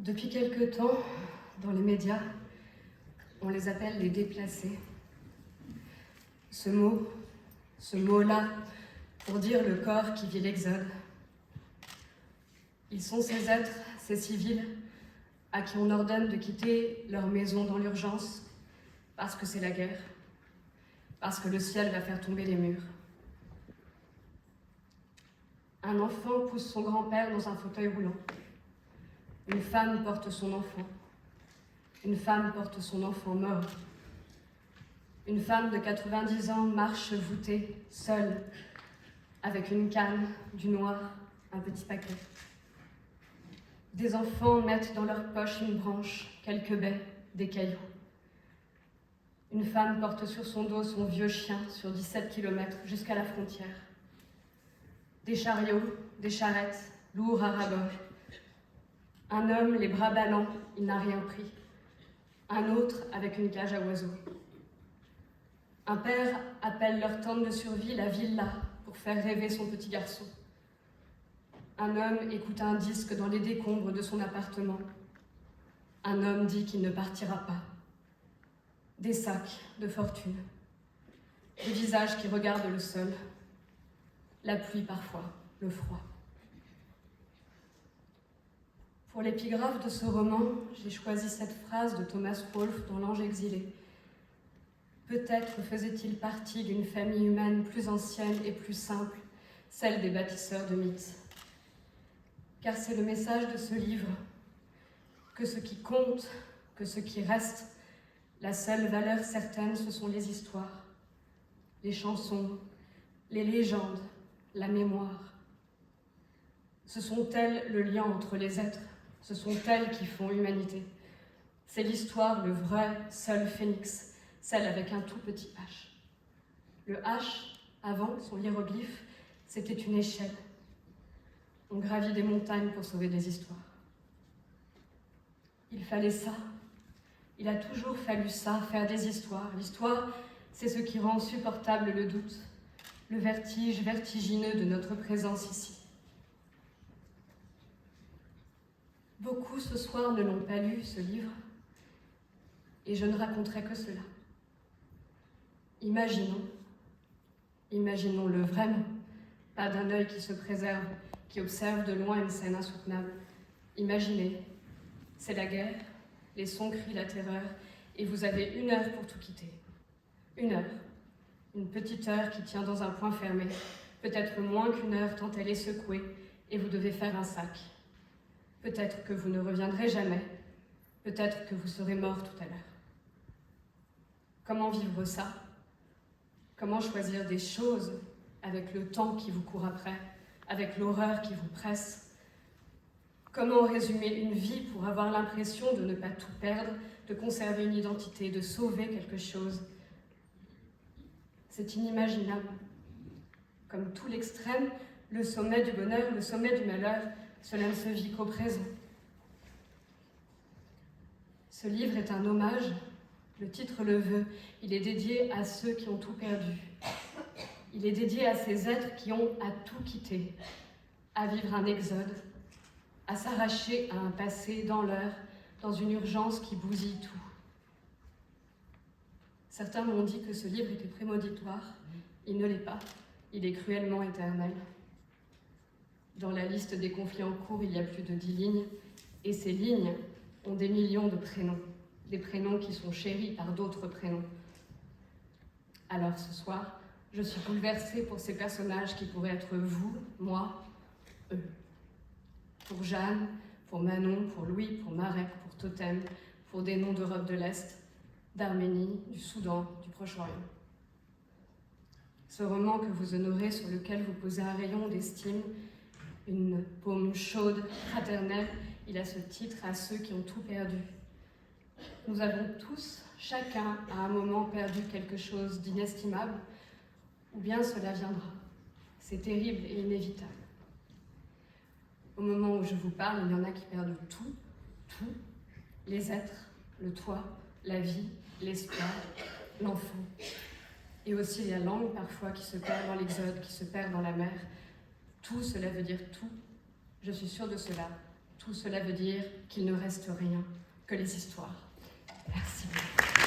Depuis quelque temps, dans les médias, on les appelle les déplacés. Ce mot-là, pour dire le corps qui vit l'exode. Ils sont ces êtres, ces civils, à qui on ordonne de quitter leur maison dans l'urgence, parce que c'est la guerre, parce que le ciel va faire tomber les murs. Un enfant pousse son grand-père dans un fauteuil roulant. Une femme porte son enfant. Une femme porte son enfant mort. Une femme de 90 ans marche voûtée, seule, avec une canne, du noir, un petit paquet. Des enfants mettent dans leur poche une branche, quelques baies, des cailloux. Une femme porte sur son dos son vieux chien sur 17 km jusqu'à la frontière. Des chariots, des charrettes, lourds à ras-bord. Un homme, les bras ballants, il n'a rien pris. Un autre avec une cage à oiseaux. Un père appelle leur tente de survie la villa pour faire rêver son petit garçon. Un homme écoute un disque dans les décombres de son appartement. Un homme dit qu'il ne partira pas. Des sacs de fortune. Des visages qui regardent le sol. La pluie parfois, le froid. Pour l'épigraphe de ce roman, j'ai choisi cette phrase de Thomas Wolfe dans L'Ange exilé. Peut-être faisait-il partie d'une famille humaine plus ancienne et plus simple, celle des bâtisseurs de mythes. Car c'est le message de ce livre, que ce qui compte, que ce qui reste, la seule valeur certaine, ce sont les histoires, les chansons, les légendes, la mémoire. Ce sont elles le lien entre les êtres, ce sont elles qui font humanité. C'est l'histoire, le vrai, seul phénix, celle avec un tout petit H. Le H, avant, son hiéroglyphe, c'était une échelle. On gravit des montagnes pour sauver des histoires. Il fallait ça. Il a toujours fallu ça, faire des histoires. L'histoire, c'est ce qui rend supportable le doute, le vertige vertigineux de notre présence ici. Beaucoup ce soir ne l'ont pas lu, ce livre, et je ne raconterai que cela. Imaginons-le vraiment, pas d'un œil qui se préserve, qui observe de loin une scène insoutenable. Imaginez, c'est la guerre, les sons crient la terreur, et vous avez 1 heure pour tout quitter. 1 heure, une petite heure qui tient dans un point fermé, peut-être moins qu'1 heure tant elle est secouée, et vous devez faire un sac. Peut-être que vous ne reviendrez jamais, peut-être que vous serez mort tout à l'heure. Comment vivre ça? Comment choisir des choses avec le temps qui vous court après, avec l'horreur qui vous presse? Comment résumer une vie pour avoir l'impression de ne pas tout perdre, de conserver une identité, de sauver quelque chose? C'est inimaginable. Comme tout l'extrême, le sommet du bonheur, le sommet du malheur, cela ne se vit qu'au présent. Ce livre est un hommage, le titre le veut, il est dédié à ceux qui ont tout perdu. Il est dédié à ces êtres qui ont à tout quitter, à vivre un exode, à s'arracher à un passé dans l'heure, dans une urgence qui bousille tout. Certains m'ont dit que ce livre était prémonitoire. Il ne l'est pas, il est cruellement éternel. Dans la liste des conflits en cours, il y a plus de 10 lignes, et ces lignes ont des millions de prénoms, des prénoms qui sont chéris par d'autres prénoms. Alors ce soir, je suis bouleversée pour ces personnages qui pourraient être vous, moi, eux. Pour Jeanne, pour Manon, pour Louis, pour Marek, pour Totem, pour des noms d'Europe de l'Est, d'Arménie, du Soudan, du Proche-Orient. Ce roman que vous honorez, sur lequel vous posez un rayon d'estime, une paume chaude, fraternelle, il a ce titre à ceux qui ont tout perdu. Nous avons tous, chacun, à un moment perdu quelque chose d'inestimable, ou bien cela viendra. C'est terrible et inévitable. Au moment où je vous parle, il y en a qui perdent tout, les êtres, le toit, la vie, l'espoir, l'enfant. Et aussi la langue parfois qui se perd dans l'exode, qui se perd dans la mer. Tout, cela veut dire tout. Je suis sûre de cela. Tout cela veut dire qu'il ne reste rien que les histoires. Merci beaucoup.